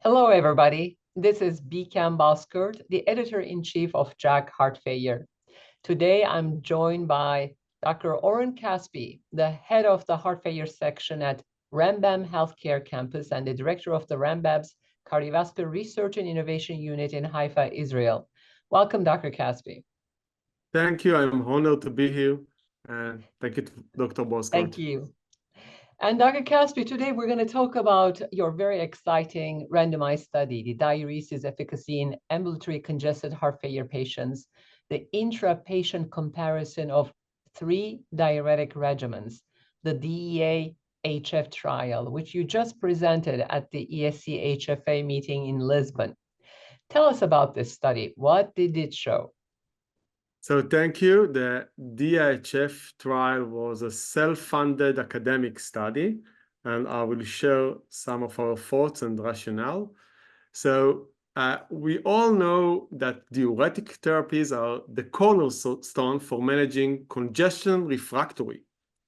Hello, everybody. This is Biykem Bozkurt, the editor-in-chief of JACC Heart Failure. Today, I'm joined by Dr. Oren Caspi, the head of the heart failure section at Rambam Healthcare Campus and the director of the Rambam's Cardiovascular Research and Innovation Unit in Haifa, Israel. Welcome, Dr. Caspi. Thank you. I'm honored to be here. And thank you, Dr. Bozkurt. Thank you. And Dr. Caspi, today we're going to talk about your very exciting randomized study, the Diuresis efficacy in ambulatory congested heart failure patients, the intra-patient comparison of 3 diuretic regimens, the DEA-HF trial, which you just presented at the ESC-HFA meeting in Lisbon. Tell us about this study. What did it show? So thank you. The DEA-HF trial was a self-funded academic study, and I will share some of our thoughts and rationale. So we all know that diuretic therapies are the cornerstone for managing congestion refractory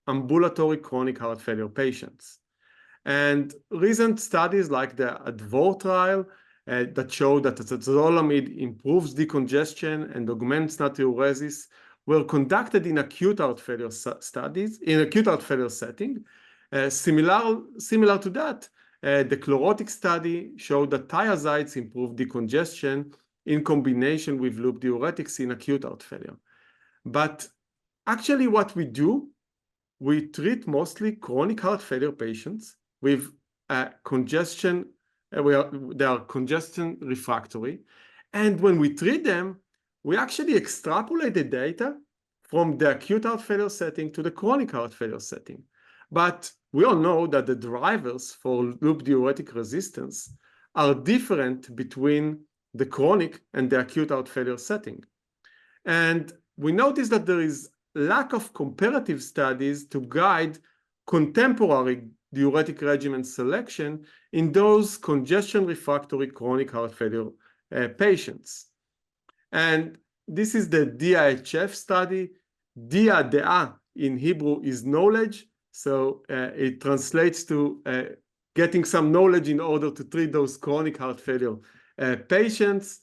ambulatory chronic heart failure patients. And recent studies like the ADVOR trial that show that acetazolamide improves decongestion and augments natriuresis were conducted in acute heart failure studies, in acute heart failure setting. Similar to that, the chlorotic study showed that thiazides improve decongestion in combination with loop diuretics in acute heart failure. But actually what we do, we treat mostly chronic heart failure patients with congestion. They are congestion refractory. And when we treat them, we actually extrapolate the data from the acute heart failure setting to the chronic heart failure setting. But we all know that the drivers for loop diuretic resistance are different between the chronic and the acute heart failure setting. And we notice that there is lack of comparative studies to guide contemporary diuretic regimen selection in those congestion refractory chronic heart failure patients. And this is the DEA-HF study. DEA in Hebrew is knowledge, so it translates to getting some knowledge in order to treat those chronic heart failure patients.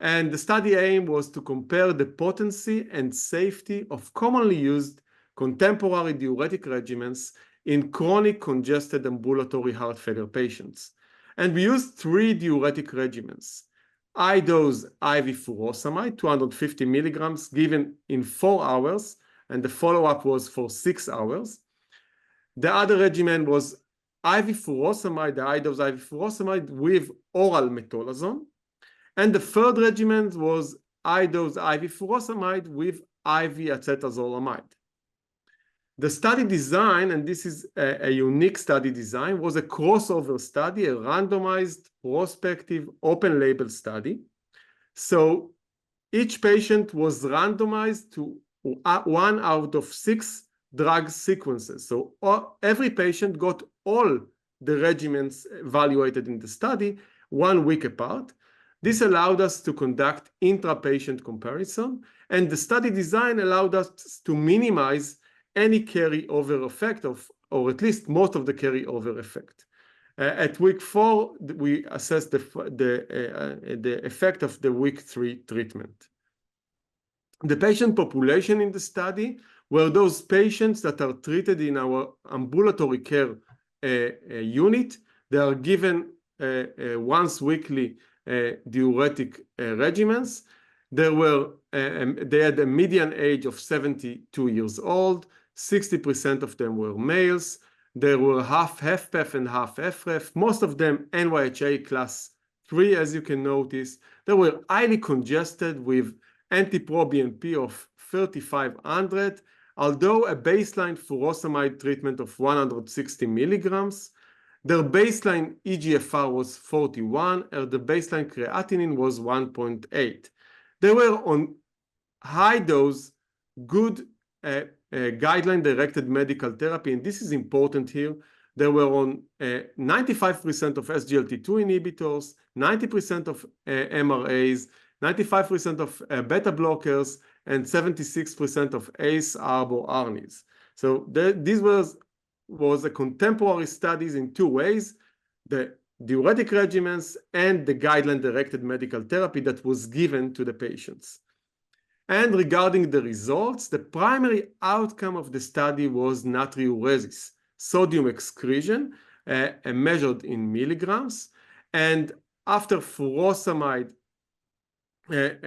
And the study aim was to compare the potency and safety of commonly used contemporary diuretic regimens in chronic congested ambulatory heart failure patients. And we used 3 diuretic regimens. High-dose IV furosemide, 250 milligrams, given in 4 hours, and the follow-up was for 6 hours. The other regimen was IV furosemide, the high-dose IV furosemide with oral metolazone. And the third regimen was high-dose IV furosemide with IV acetazolamide. The study design, and this is a unique study design, was a crossover study, a randomized, prospective, open-label study. So each patient was randomized to 1 out of 6 drug sequences. So every patient got all the regimens evaluated in the study 1 week apart. This allowed us to conduct intra-patient comparison, and the study design allowed us to minimize any carryover effect or at least most of the carryover effect. At week 4, we assessed the effect of the week 3 treatment. The patient population in the study were those patients that are treated in our ambulatory care unit. They are given once weekly diuretic regimens. They had a median age of 72 years old. 60% of them were males. There were half HFpEF and half FREF. Most of them NYHA class 3, as you can notice. They were highly congested with NT-proBNP of 3,500, although a baseline furosemide treatment of 160 milligrams. Their baseline eGFR was 41, and the baseline creatinine was 1.8. They were on high dose, good guideline-directed medical therapy, and this is important here. They were on 95% of SGLT2 inhibitors, 90% of MRAs, 95% of beta blockers, and 76% of ACE, ARB, or ARNIs. So this was a contemporary studies in 2 ways. The diuretic regimens and the guideline-directed medical therapy that was given to the patients. And regarding the results, the primary outcome of the study was natriuresis, sodium excretion, measured in milligrams. And after furosemide, the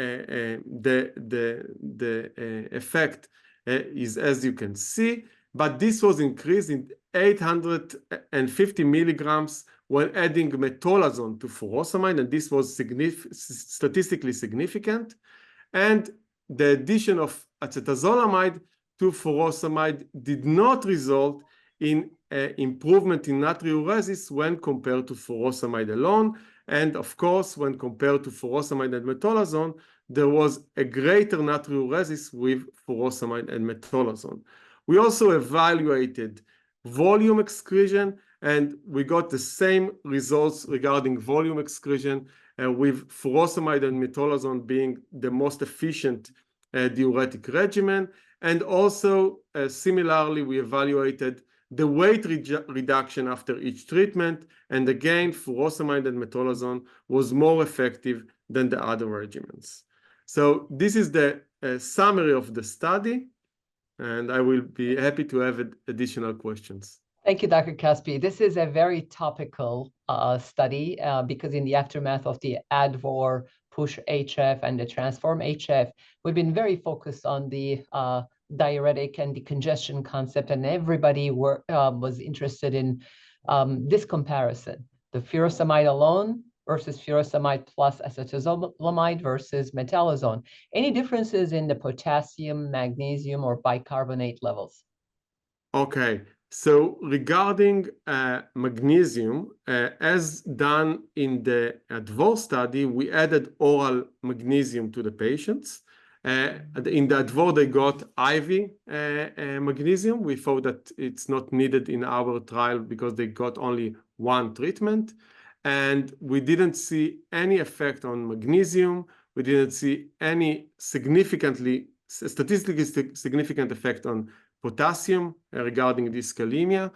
effect is as you can see, but this was increased in 850 milligrams when adding metolazone to furosemide, and this was statistically significant. And the addition of acetazolamide to furosemide did not result in improvement in natriuresis when compared to furosemide alone. And of course, when compared to furosemide and metolazone, there was a greater natriuresis with furosemide and metolazone. We also evaluated volume excretion, and we got the same results regarding volume excretion, with furosemide and metolazone being the most efficient diuretic regimen. And also, similarly, we evaluated the weight reduction after each treatment. And again, furosemide and metolazone was more effective than the other regimens. So this is the summary of the study, and I will be happy to have additional questions. Thank you, Dr. Caspi. This is a very topical study because in the aftermath of the ADVOR, PUSH-HF, and the TRANSFORM-HF, we've been very focused on the diuretic and decongestion concept, and everybody was interested in this comparison, the furosemide alone versus furosemide plus acetazolamide versus metolazone. Any differences in the potassium, magnesium, or bicarbonate levels? Okay. So regarding magnesium, as done in the ADVOR study, we added oral magnesium to the patients. In the ADVOR, they got IV magnesium. We thought that it's not needed in our trial because they got only one treatment. And we didn't see any effect on magnesium. We didn't see any statistically significant effect on potassium regarding dyskalemia,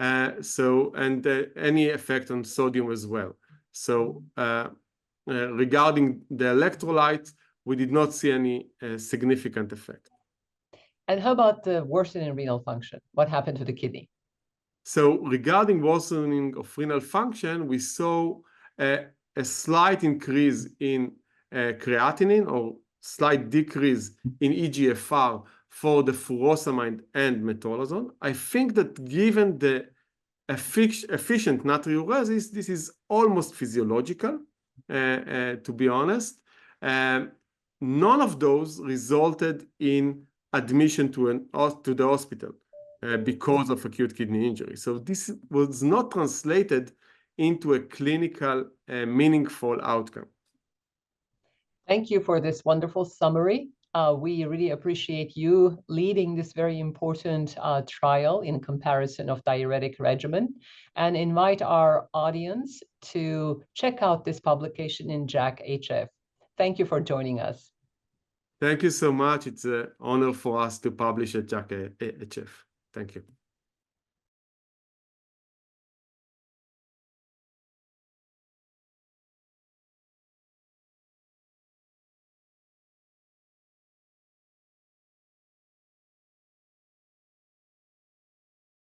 and any effect on sodium as well. So regarding the electrolytes, we did not see any significant effect. And how about the worsening renal function? What happened to the kidney? So regarding worsening of renal function, we saw a slight increase in creatinine, or slight decrease in eGFR for the furosemide and metolazone. I think that given the efficient natriuresis, this is almost physiological, to be honest. None of those resulted in admission to the hospital because of acute kidney injury. So this was not translated into a clinical meaningful outcome. Thank you for this wonderful summary. We really appreciate you leading this very important trial in comparison of diuretic regimen, and invite our audience to check out this publication in JACC-HF. Thank you for joining us. Thank you so much. It's an honor for us to publish at JACC-HF. Thank you.